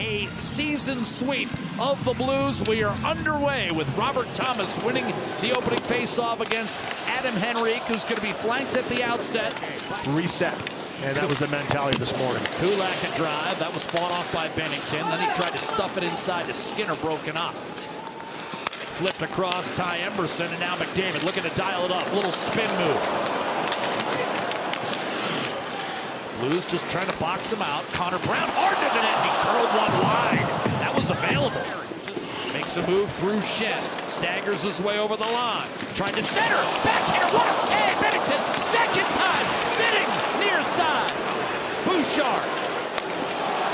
a season sweep of the Blues. We are underway with Robert Thomas winning the opening faceoff against Adam Henrique, who's going to be flanked at the outset. Reset. And that was the mentality this morning. Kulak a drive. That was fought off by Bennington. Then he tried to stuff it inside to Skinner, broken up. Flipped across Ty Emberson, and now McDavid looking to dial it up. Little spin move. Blues just trying to box him out. Connor Brown hard to the net, and he curled one wide. That was available. Makes a move through Shen. Staggers his way over the line. Tried to center. Backhander. What a save. Bennington. Second time. Sitting near side. Bouchard.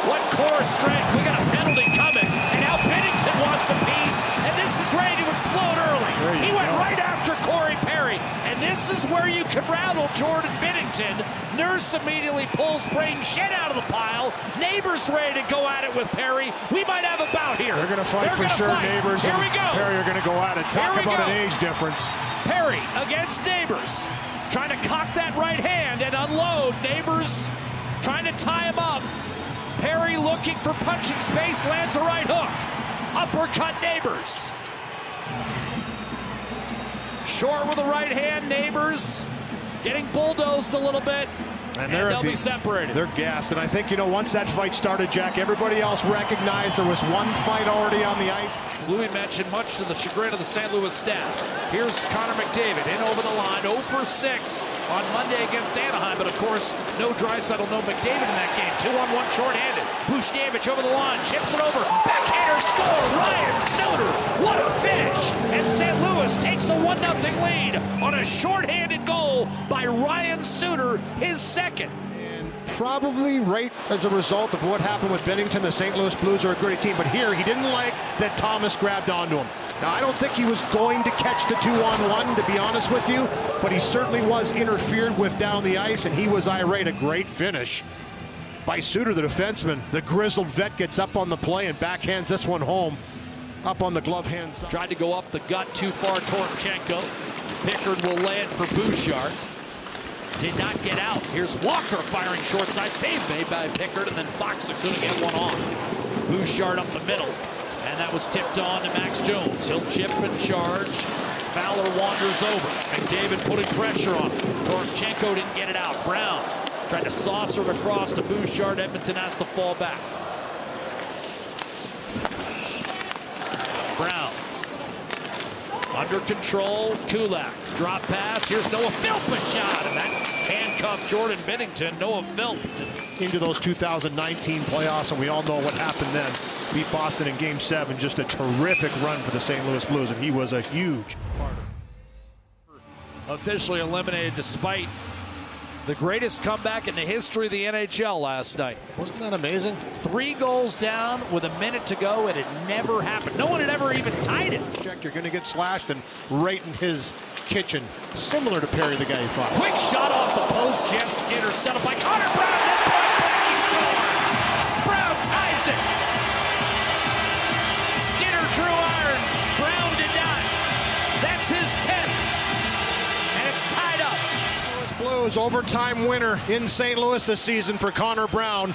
What core strength. We got a penalty coming. And now Bennington wants a piece. And this is ready to explode early. He went right after Corey Perry. And this is where you can rattle Jordan Bennington. Nurse immediately pulls Braden Shen out of the pile. Neighbors ready to go at it with Perry. We might have a bout here. They're going to fight for sure. Neighbors and Perry are going to go at it. Talk about an age difference. Perry against Neighbors. Trying to cock that right hand and unload. Neighbors trying to tie him up. Perry looking for punching space. Lands a right hook. Uppercut Neighbors. Short with a right hand. Neighbors getting bulldozed a little bit. And they'll be separated. They're gassed. And I think, once that fight started, Jack, everybody else recognized there was one fight already on the ice. As Louis mentioned, much to the chagrin of the St. Louis staff. Here's Connor McDavid in over the line, 0 for 6 on Monday against Anaheim. But, of course, no Draisaitl, no McDavid in that game. 2-on-1 shorthanded. Buchnevich over the line, chips it over. Backhander score. Ryan Suter. What a finish. And St. Louis takes a 1-0 lead on a shorthanded goal by Ryan Suter, his second. And probably right as a result of what happened with Bennington, the St. Louis Blues are a great team. But here, he didn't like that Thomas grabbed onto him. Now, I don't think he was going to catch the 2-on-1, to be honest with you. But he certainly was interfered with down the ice, and he was irate. A great finish by Suter, the defenseman. The grizzled vet gets up on the play and backhands this one home. Up on the glove hand side. Tried to go up the gut too far, Torchenko. Pickard will land for Bouchard. Did not get out. Here's Walker firing short side. Save made by Pickard, and then Fox couldn't get one off. Bouchard up the middle. And that was tipped on to Max Jones. He'll chip and charge. Fowler wanders over. McDavid putting pressure on him. Torchenko didn't get it out. Brown tried to saucer it across to Bouchard. Edmonton has to fall back. Brown. Under control, Kulak. Drop pass. Here's Noah Philp shot. And that handcuffed Jordan Bennington. Noah Philp. Into those 2019 playoffs, and we all know what happened then. Beat Boston in Game 7. Just a terrific run for the St. Louis Blues, and he was a huge part of it. Officially eliminated despite the greatest comeback in the history of the NHL last night. Wasn't that amazing? 3 goals down with a minute to go, and it never happened. No one had ever even tied it. You're going to get slashed, and right in his kitchen, similar to Perry, the guy he fought. Quick shot off the post. Jeff Skinner set up by Connor Brown. He scores. Brown ties it. Skinner drew iron. Brown did not. That's his 10th. And it's tied up. Blues overtime winner in St. Louis this season for Connor Brown.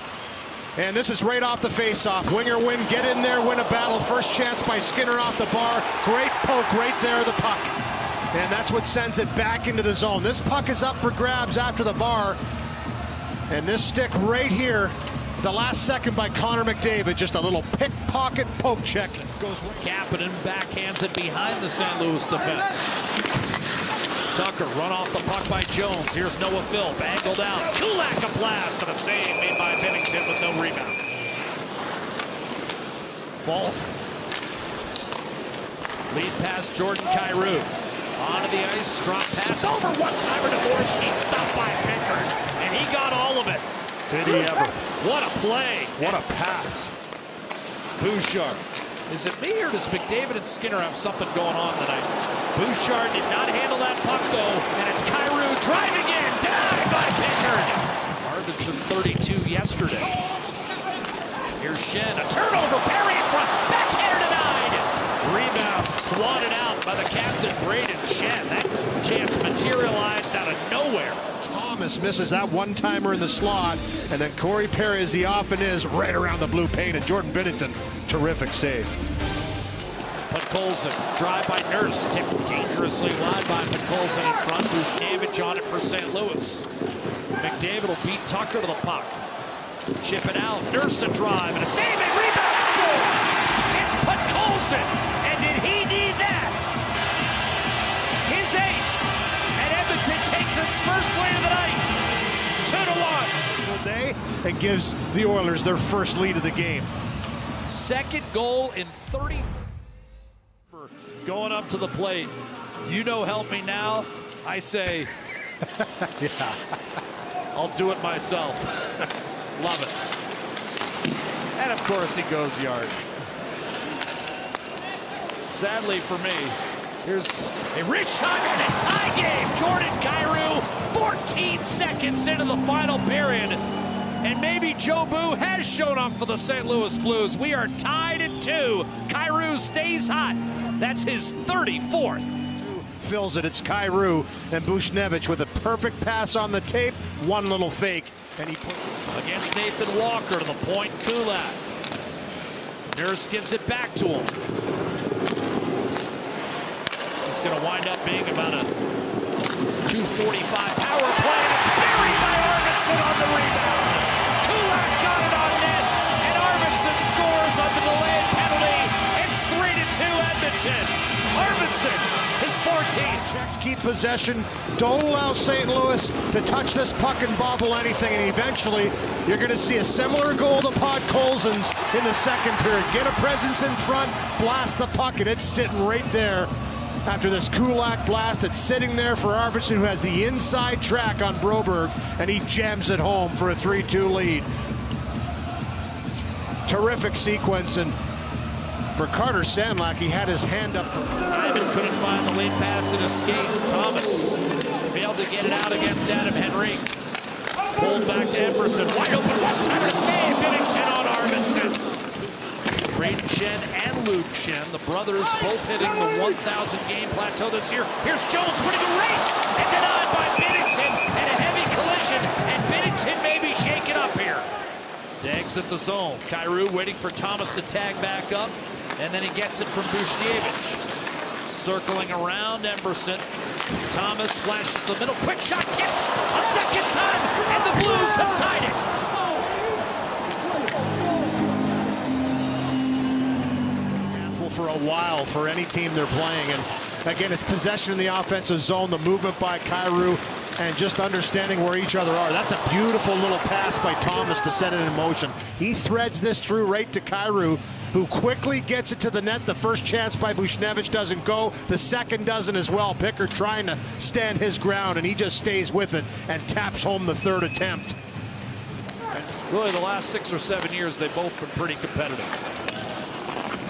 And this is right off the faceoff. Winger win, get in there, win a battle. First chance by Skinner off the bar. Great poke right there, the puck. And that's what sends it back into the zone. This puck is up for grabs after the bar. And this stick right here, the last second by Connor McDavid, just a little pickpocket poke check. Goes Kapanen backhands it behind the St. Louis defense. Tucker run off the puck by Jones. Here's Noah Philp, angled out. Kulak a blast and a save made by Bennington with no rebound. Fall. Lead pass Jordan Kyrou. Onto the ice, drop pass over one-timer to Morrissey, stopped by Pickard, and he got all of it. Did he ever? What a play. What a pass. Bouchard. Is it me or does McDavid and Skinner have something going on tonight? Bouchard did not handle that puck though, and it's Kyrou driving in, denied by Pickard. Arvidsson 32 yesterday. Here's Shen, a turnover, Perry in front, backhander denied. Rebound swatted out by the captain, Braden Shen. That chance materialized out of nowhere. Thomas Thomas misses that one-timer in the slot, and then Corey Perry, as he often is, right around the blue paint, and Jordan Binnington, terrific save. Podkolzin, drive by Nurse, tipped dangerously wide by Podkolzin in front. Buchnevich on it for St. Louis. McDavid will beat Tucker to the puck. Chip it out, Nurse a drive, and a save, and rebound, score! It's Podkolzin, and did he need that? His eighth, and Edmonton takes its first lead of the night, 2-1. And gives the Oilers their first lead of the game. Second goal in 30. Going up to the plate. You know, help me now. I say, Yeah. I'll do it myself. Love it. And of course he goes yard. Sadly for me, here's a wrist shot and a tie game. Jordan Kyrou, 14 seconds into the final period. And maybe Joe Boo has shown up for the St. Louis Blues. We are tied at 2. Kyrou stays hot. That's his 34th. Fills it. It's Kyrou and Buchnevich with a perfect pass on the tape. One little fake, and he puts it against Nathan Walker to the point. Kulak. Nurse gives it back to him. This is going to wind up being about a 2:45 power play. And it's buried by Arvidsson on the rebound. Kulak got it on net, and Arvidsson scores on the delayed penalty. It's 3-2 Edmonton. Arvidsson is 14. Czechs keep possession. Don't allow St. Louis to touch this puck and bobble anything, and eventually you're going to see a similar goal to Podkolzin's in the second period. Get a presence in front, blast the puck, and it's sitting right there. After this Kulak blast, it's sitting there for Arvidsson, who has the inside track on Broberg, and he jams it home for a 3-2 lead. Terrific sequence, and for Carter Sandlak, he had his hand up. Ivan couldn't find the lead pass in his skates. Thomas failed to get it out against Adam Henrique. Pulled back to Epperson. Wide open, one-timer to save. Binnington on Arvidsson. Braden Shen and Luke Shen, the brothers, both hitting the 1,000-game plateau this year. Here's Jones winning a race and denied by Binnington, and a heavy collision, and Binnington may be shaken up here. Dags at the zone. Kyrou waiting for Thomas to tag back up, and then he gets it from Buchnevich. Circling around Emberson. Thomas flashes the middle. Quick shot tip. A second time, and the Blues have tied it. For a while for any team they're playing, and again, it's possession in the offensive zone, the movement by Kyrou, and just understanding where each other are. That's a beautiful little pass by Thomas to set it in motion. He threads this through right to Kyrou, who quickly gets it to the net. The first chance by Buchnevich doesn't go. The second doesn't as well. Pickard trying to stand his ground, and he just stays with it and taps home the third attempt. And really, the last 6 or 7 years, they've both been pretty competitive.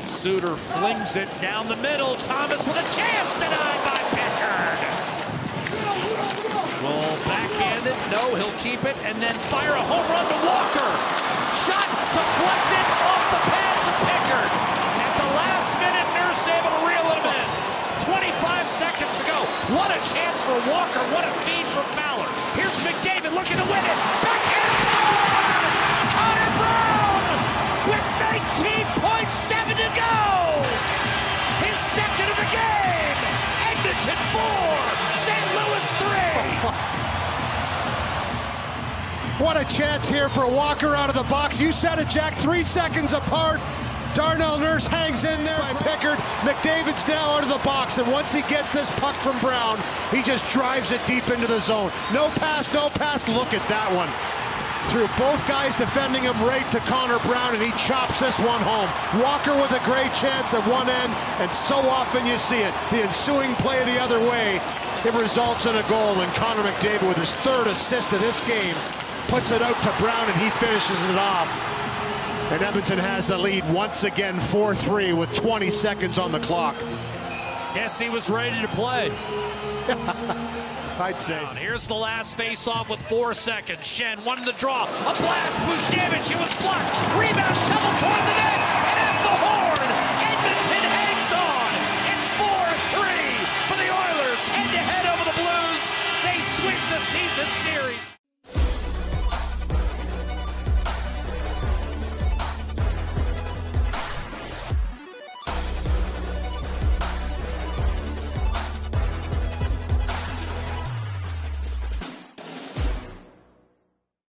Suter flings it down the middle. Thomas with a chance, denied by Pickard. Will backhand it. No, he'll keep it and then fire a home run to Walker. Shot deflected off the pads of Pickard. At the last minute, Nurse able to reel him in. 25 seconds to go. What a chance for Walker. What a feed for Fowler. Here's McDavid looking to win it. Backhand score! Connor Brown with 19.7 to go. His second of the game. Edmonton 4, St. Louis 3. What a chance here for Walker out of the box. You said it, Jack, 3 seconds apart. Darnell Nurse hangs in there by Pickard. McDavid's now out of the box, and once he gets this puck from Brown, he just drives it deep into the zone. No pass, no pass. Look at that one. Through both guys defending him right to Connor Brown, and he chops this one home. Walker with a great chance at one end, and so often you see it. The ensuing play the other way, it results in a goal, and Connor McDavid with his third assist of this game puts it out to Brown, and he finishes it off. And Edmonton has the lead once again, 4-3 with 20 seconds on the clock. Yes, he was ready to play. I'd say. Here's the last face-off with 4 seconds. Shen wanted the draw. A blast. Buchnevich, he